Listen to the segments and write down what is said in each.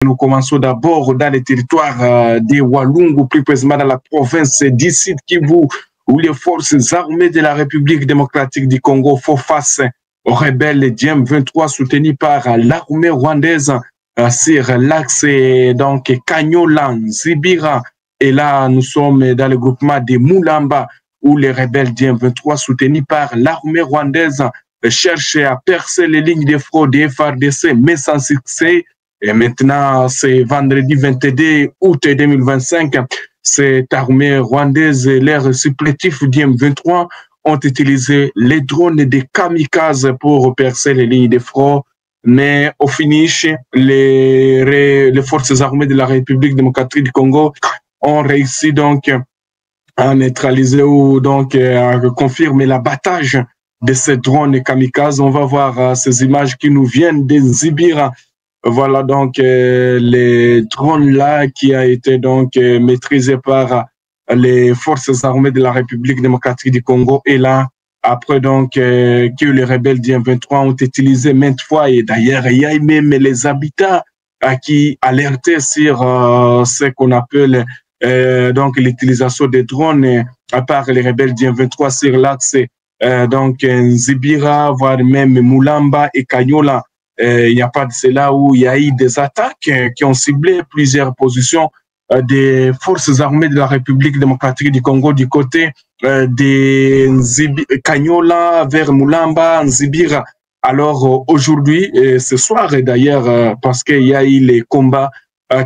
Nous commençons d'abord dans les territoires des Walungu, plus précisément dans la province d'Issid Kivu, où les forces armées de la République démocratique du Congo font face aux rebelles du M23 soutenus par l'armée rwandaise sur l'axe donc Kanyola, Zibira. Et là, nous sommes dans le groupement de Mulamba, où les rebelles du M23 soutenus par l'armée rwandaise cherchent à percer les lignes de fraude des FARDC, mais sans succès. Et maintenant, c'est vendredi 22 août 2025, cette armée rwandaise et leurs supplétifs du M23 ont utilisé les drones des kamikazes pour percer les lignes de front. Mais au finish, les forces armées de la République démocratique du Congo ont réussi donc à neutraliser ou donc à confirmer l'abattage de ces drones kamikazes. On va voir ces images qui nous viennent des Zibira. Voilà donc les drones là qui a été donc maîtrisé par les forces armées de la République démocratique du Congo. Et là, après donc que les rebelles du M23 ont utilisé maintes fois, et d'ailleurs il y a même les habitants qui alertaient sur ce qu'on appelle donc l'utilisation des drones par les rebelles du M23 sur l'axe donc Zibira, voire même Mulamba et Kanyola. Il n'y a pas de cela où il y a eu des attaques qui ont ciblé plusieurs positions des forces armées de la République démocratique du Congo du côté des Kanyola vers Mulamba, Nzibira. Alors aujourd'hui, ce soir d'ailleurs, parce qu'il y a eu les combats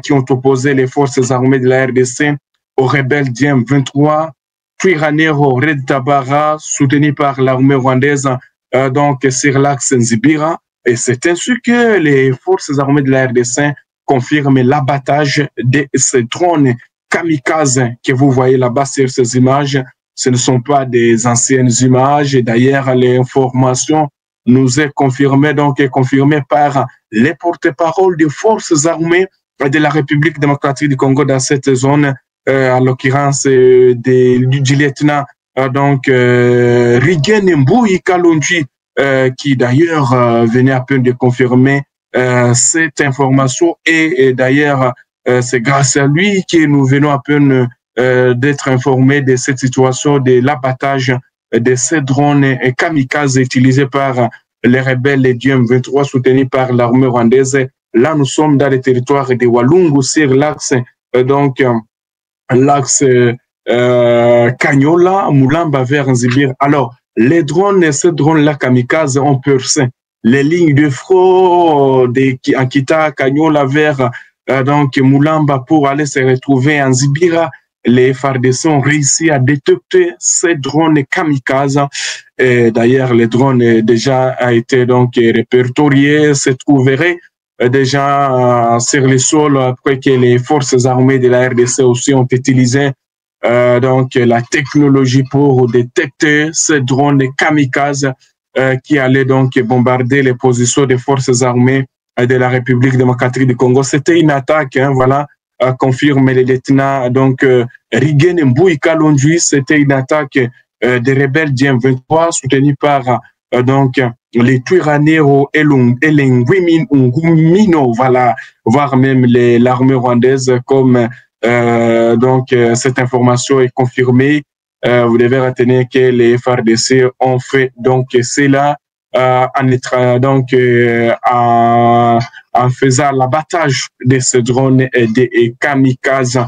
qui ont opposé les forces armées de la RDC aux rebelles du M23, Twirwaneho, Red Tabara, soutenu par l'armée rwandaise, donc sur l'axe Nzibira. Et c'est ainsi que les forces armées de la RDC confirment l'abattage de ces drones kamikazes que vous voyez là-bas sur ces images. Ce ne sont pas des anciennes images. Et d'ailleurs, l'information nous est confirmée, donc est confirmée par les porte-paroles des forces armées de la République démocratique du Congo dans cette zone, à l'occurrence du lieutenant donc Rigen Mbouyi Kalonji, qui d'ailleurs venait à peine de confirmer cette information, et d'ailleurs c'est grâce à lui que nous venons à peine d'être informés de cette situation de l'abattage de ces drones kamikazes utilisés par les rebelles du M23 soutenus par l'armée rwandaise. Là, nous sommes dans les territoires de Walungu sur l'axe donc l'axe Kanyola, Mulamba vers Nzibir. Alors, les drones, ces drones-là kamikazes ont percé les lignes de front en quittant Kanyola vers donc Mulamba pour aller se retrouver en Zibira. Les FARDC ont réussi à détecter ces drones kamikazes. D'ailleurs, les drones déjà a été donc répertoriés, se trouveraient déjà sur le sol après que les forces armées de la RDC aussi ont utilisé donc la technologie pour détecter ces drones kamikazes qui allaient donc bombarder les positions des forces armées de la République démocratique du Congo. C'était une attaque, hein, voilà, confirme le lieutenant donc Rigen Mbouyi Kalonji. C'était une attaque des rebelles du M23 soutenus par donc les Twirwaneho et Ngumino, voilà, voire même l'armée rwandaise, comme donc cette information est confirmée. Vous devez retenir que les FARDC ont fait donc cela en faisant l'abattage de ces drones et des kamikazes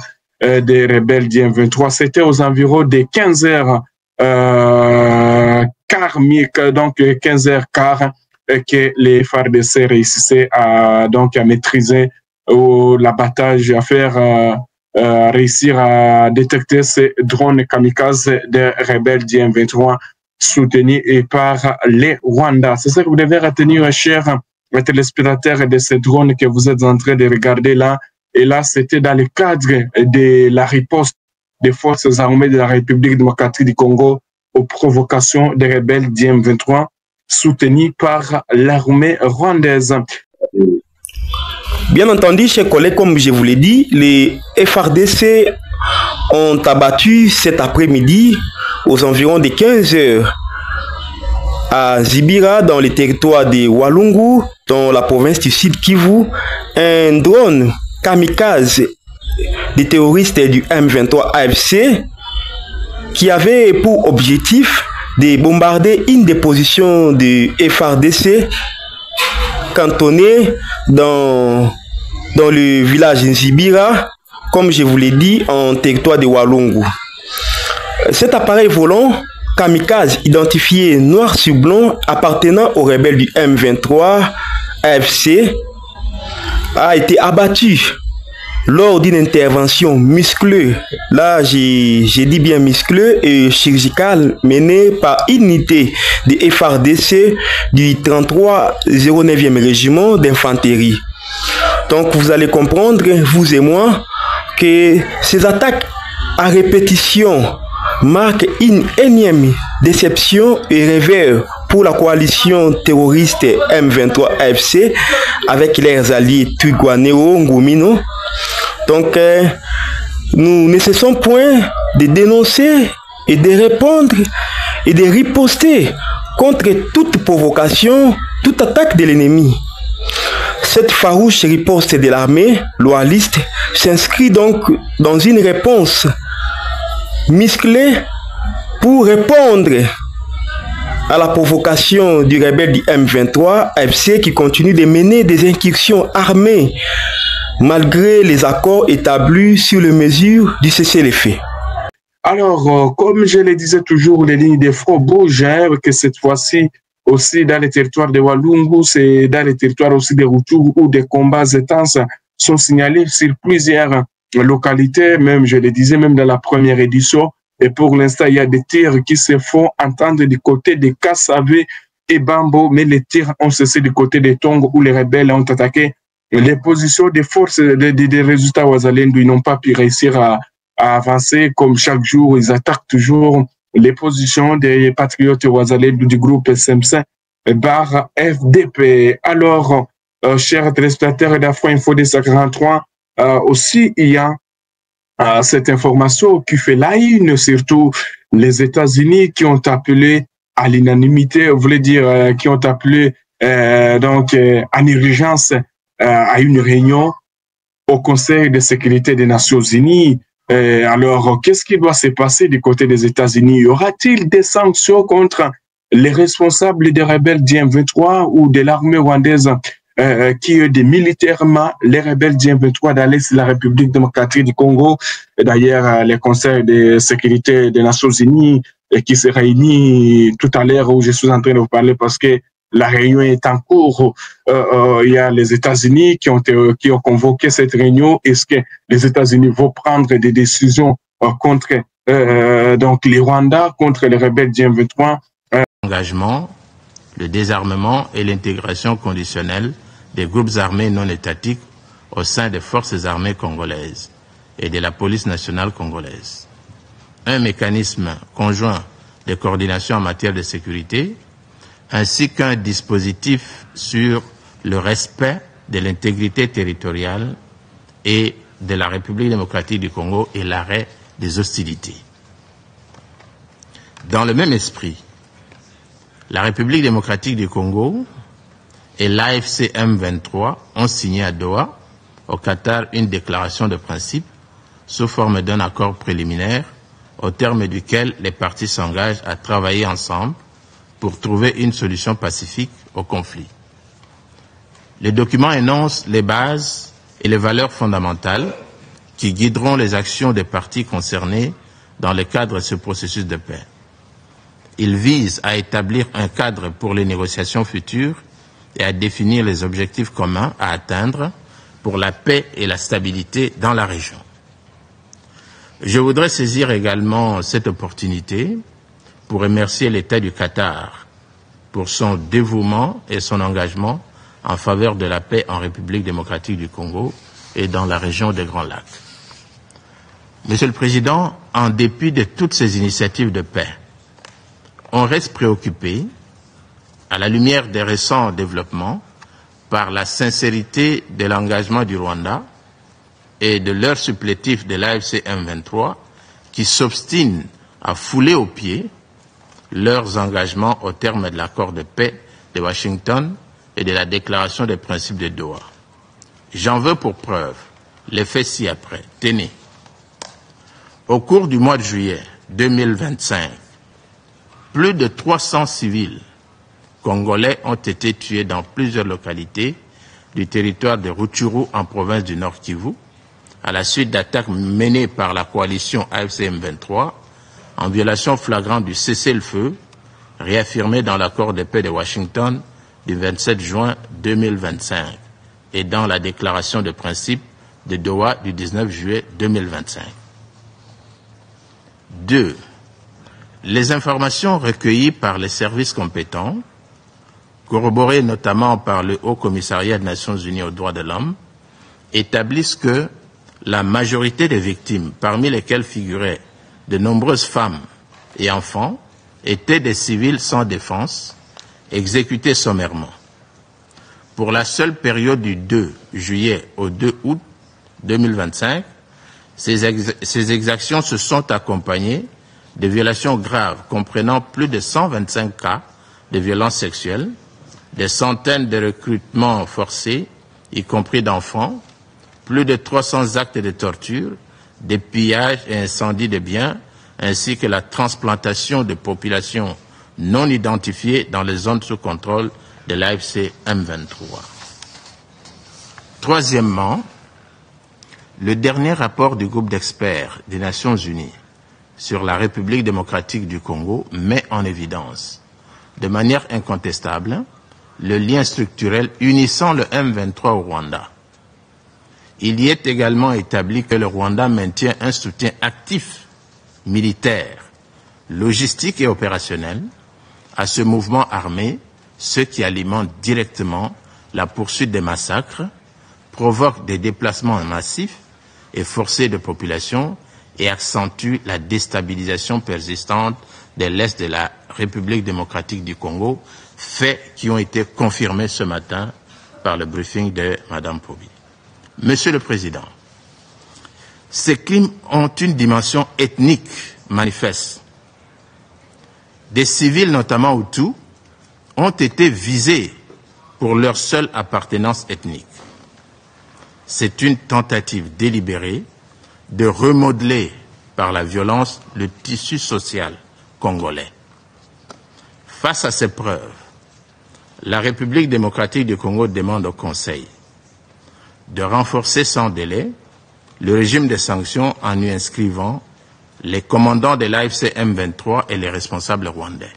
des rebelles du M23. C'était aux environs de 15h15, donc 15h15 que les FARDC réussissaient à maîtriser l'abattage, à faire réussir à détecter ces drones kamikazes des rebelles du M23 soutenus par les Rwandais. C'est ça que vous devez retenir, chers téléspectateurs, de ces drones que vous êtes en train de regarder là. Et là, c'était dans le cadre de la riposte des forces armées de la République démocratique du Congo aux provocations des rebelles du M23 soutenus par l'armée rwandaise. Bien entendu, chers collègues, comme je vous l'ai dit, les FARDC ont abattu cet après-midi aux environs de 15 heures à Zibira, dans le territoire de Walungu, dans la province du Sud Kivu, un drone kamikaze des terroristes du M23 AFC qui avait pour objectif de bombarder une des positions de FARDC cantonné dans le village Nzibira, comme je vous l'ai dit, en territoire de Walungu. Cet appareil volant kamikaze identifié noir sur blanc appartenant aux rebelles du M23 AFC a été abattu lors d'une intervention musclée, là j'ai dit bien musclée et chirurgicale, menée par une unité de FARDC du 3309e régiment d'infanterie. Donc vous allez comprendre, vous et moi, que ces attaques à répétition marquent une énième déception et revers pour la coalition terroriste M23 AFC avec leurs alliés Twirwaneho, Ngumino. Donc, nous ne cessons point de dénoncer et de répondre et de riposter contre toute provocation, toute attaque de l'ennemi. Cette farouche riposte de l'armée loyaliste s'inscrit donc dans une réponse musclée pour répondre à la provocation du rebelle du M23 AFC qui continue de mener des incursions armées malgré les accords établis sur les mesures du cessez-le-feu. Alors, comme je le disais toujours, les lignes de front bougent, que cette fois-ci aussi dans les territoires de Walungu, c'est dans les territoires aussi de Rutshuru où des combats intenses sont signalés sur plusieurs localités, même je le disais, même dans la première édition. Et pour l'instant, il y a des tirs qui se font entendre du côté de Kassavé et Bambo, mais les tirs ont cessé du côté de Tongo où les rebelles ont attaqué les positions des forces des résultats Wazalendo. Ils n'ont pas pu réussir à avancer comme chaque jour. Ils attaquent toujours les positions des patriotes Wazalendo du groupe SM5 barre FDP. Alors, chers téléspectateurs d'Afro Info des 43, aussi il y a cette information qui fait la une, surtout les États-Unis qui ont appelé à l'unanimité, vous voulez dire, qui ont appelé en urgence à une réunion au Conseil de sécurité des Nations Unies. Alors, qu'est-ce qui doit se passer du côté des États-Unis? Y aura-t-il des sanctions contre les responsables des rebelles du M23 ou de l'armée rwandaise qui aident militairement les rebelles du M23 dans l'Est de la République démocratique du Congo? D'ailleurs, le Conseil de sécurité des Nations Unies qui se réunit tout à l'heure où je suis en train de vous parler parce que la réunion est en cours. Il y a les États-Unis qui ont convoqué cette réunion. Est-ce que les États-Unis vont prendre des décisions contre les Rwandais, contre les rebelles du M23? L'engagement, le désarmement et l'intégration conditionnelle des groupes armés non étatiques au sein des forces armées congolaises et de la police nationale congolaise. Un mécanisme conjoint de coordination en matière de sécurité, ainsi qu'un dispositif sur le respect de l'intégrité territoriale et de la République démocratique du Congo et l'arrêt des hostilités. Dans le même esprit, la République démocratique du Congo et l'AFC M23 ont signé à Doha, au Qatar, une déclaration de principe sous forme d'un accord préliminaire au terme duquel les parties s'engagent à travailler ensemble pour trouver une solution pacifique au conflit. Le document énonce les bases et les valeurs fondamentales qui guideront les actions des parties concernées dans le cadre de ce processus de paix. Il vise à établir un cadre pour les négociations futures et à définir les objectifs communs à atteindre pour la paix et la stabilité dans la région. Je voudrais saisir également cette opportunité pour remercier l'État du Qatar pour son dévouement et son engagement en faveur de la paix en République démocratique du Congo et dans la région des Grands Lacs. Monsieur le Président, en dépit de toutes ces initiatives de paix, on reste préoccupé, à la lumière des récents développements, par la sincérité de l'engagement du Rwanda et de leur supplétif de l'AFC M23 qui s'obstine à fouler aux pieds leurs engagements au terme de l'accord de paix de Washington et de la déclaration des principes de Doha. J'en veux pour preuve les faits ci-après. Tenez, au cours du mois de juillet 2025, plus de 300 civils congolais ont été tués dans plusieurs localités du territoire de Rutshuru en province du Nord Kivu, à la suite d'attaques menées par la coalition AFC M23 en violation flagrante du cessez-le-feu réaffirmé dans l'accord de paix de Washington du 27 juin 2025 et dans la déclaration de principes de Doha du 19 juillet 2025. 2. Les informations recueillies par les services compétents, corroborées notamment par le Haut Commissariat des Nations Unies aux droits de l'homme, établissent que la majorité des victimes, parmi lesquelles figuraient de nombreuses femmes et enfants, étaient des civils sans défense, exécutés sommairement. Pour la seule période du 2 juillet au 2 août 2025, ces exactions se sont accompagnées de violations graves comprenant plus de 125 cas de violences sexuelles, des centaines de recrutements forcés, y compris d'enfants, plus de 300 actes de torture, des pillages et incendies de biens, ainsi que la transplantation de populations non identifiées dans les zones sous contrôle de l'AFC M23. Troisièmement, le dernier rapport du groupe d'experts des Nations Unies sur la République démocratique du Congo met en évidence, de manière incontestable, le lien structurel unissant le M23 au Rwanda. Il y est également établi que le Rwanda maintient un soutien actif, militaire, logistique et opérationnel à ce mouvement armé, ce qui alimente directement la poursuite des massacres, provoque des déplacements massifs et forcés de population et accentue la déstabilisation persistante de l'Est de la République démocratique du Congo, faits qui ont été confirmés ce matin par le briefing de Mme Pobi. Monsieur le Président, ces crimes ont une dimension ethnique manifeste. Des civils, notamment Hutus, ont été visés pour leur seule appartenance ethnique. C'est une tentative délibérée de remodeler par la violence le tissu social congolais. Face à ces preuves, la République démocratique du Congo demande au Conseil de renforcer sans délai le régime de sanctions en y inscrivant les commandants de l'AFC M23 et les responsables rwandais,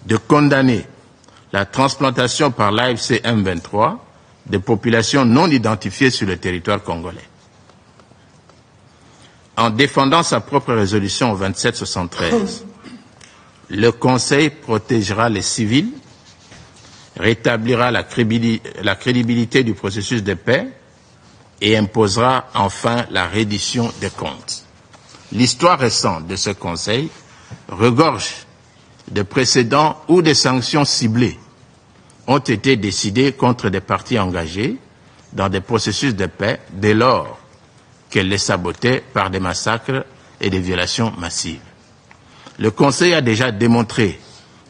de condamner la transplantation par l'AFC M23 de populations non identifiées sur le territoire congolais. En défendant sa propre résolution 2773, le Conseil protégera les civils, rétablira la crédibilité du processus de paix et imposera enfin la reddition des comptes. L'histoire récente de ce Conseil regorge de précédents où des sanctions ciblées ont été décidées contre des partis engagés dans des processus de paix dès lors qu'elles les sabotaient par des massacres et des violations massives. Le Conseil a déjà démontré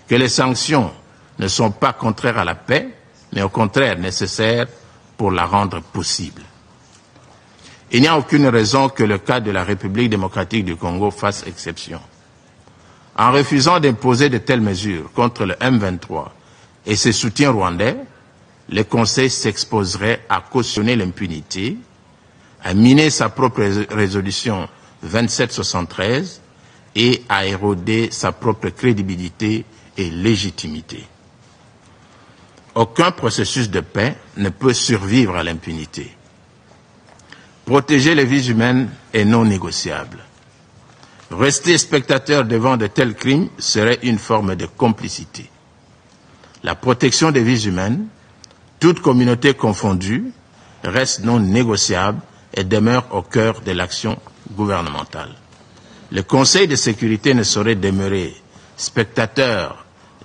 que les sanctions ne sont pas contraires à la paix, mais au contraire nécessaires pour la rendre possible. Il n'y a aucune raison que le cas de la République démocratique du Congo fasse exception. En refusant d'imposer de telles mesures contre le M23 et ses soutiens rwandais, le Conseil s'exposerait à cautionner l'impunité, à miner sa propre résolution 2773 et à éroder sa propre crédibilité et légitimité. Aucun processus de paix ne peut survivre à l'impunité. Protéger les vies humaines est non négociable. Rester spectateur devant de tels crimes serait une forme de complicité. La protection des vies humaines, toute communauté confondue, reste non négociable et demeure au cœur de l'action gouvernementale. Le Conseil de sécurité ne saurait demeurer spectateur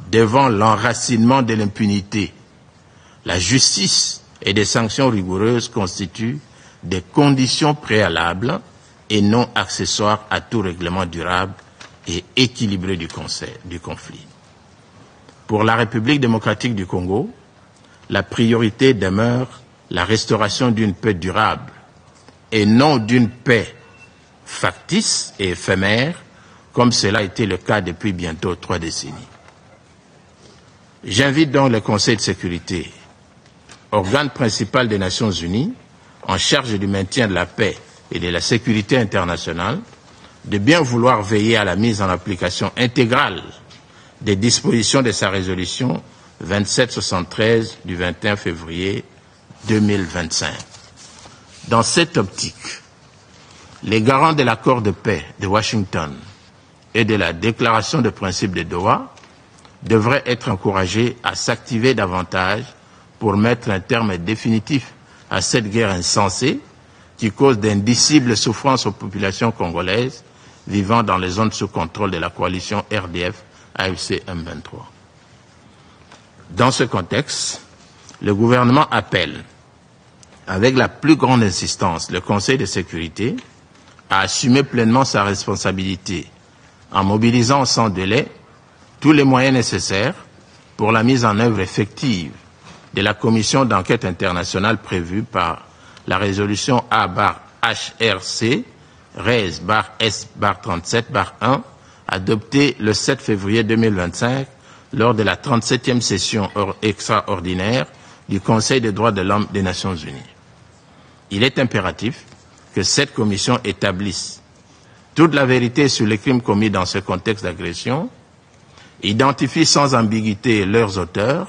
devant l'enracinement de l'impunité. La justice et des sanctions rigoureuses constituent des conditions préalables et non accessoires à tout règlement durable et équilibrée du conflit. Pour la République démocratique du Congo, la priorité demeure la restauration d'une paix durable et non d'une paix factice et éphémère, comme cela a été le cas depuis bientôt 3 décennies. J'invite donc le Conseil de sécurité, organe principal des Nations Unies, en charge du maintien de la paix et de la sécurité internationale, de bien vouloir veiller à la mise en application intégrale des dispositions de sa résolution 2773 du 21 février 2025. Dans cette optique, les garants de l'accord de paix de Washington et de la déclaration de principe de Doha devraient être encouragés à s'activer davantage pour mettre un terme définitif à cette guerre insensée qui cause d'indicibles souffrances aux populations congolaises vivant dans les zones sous contrôle de la coalition RDF-AFC M23. Dans ce contexte, le gouvernement appelle, avec la plus grande insistance, le Conseil de sécurité à assumer pleinement sa responsabilité en mobilisant sans délai tous les moyens nécessaires pour la mise en œuvre effective de la commission d'enquête internationale prévue par la résolution A/HRC RES/S/37/1 adoptée le 7 février 2025 lors de la 37e session extraordinaire du Conseil des droits de l'homme des Nations Unies. Il est impératif que cette commission établisse toute la vérité sur les crimes commis dans ce contexte d'agression, identifie sans ambiguïté leurs auteurs,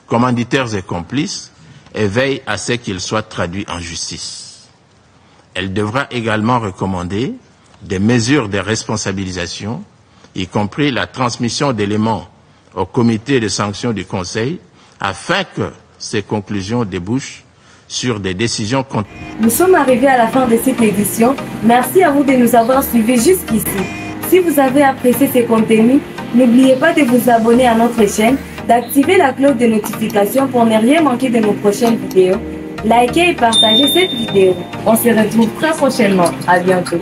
commanditaires et complices, et veille à ce qu'ils soient traduits en justice. Elle devra également recommander des mesures de responsabilisation, y compris la transmission d'éléments au comité de sanctions du Conseil, afin que ces conclusions débouchent sur des décisions. Nous sommes arrivés à la fin de cette édition. Merci à vous de nous avoir suivis jusqu'ici. Si vous avez apprécié ces contenus, n'oubliez pas de vous abonner à notre chaîne, d'activer la cloche de notification pour ne rien manquer de nos prochaines vidéos. Likez et partagez cette vidéo. On se retrouve très prochainement. À bientôt.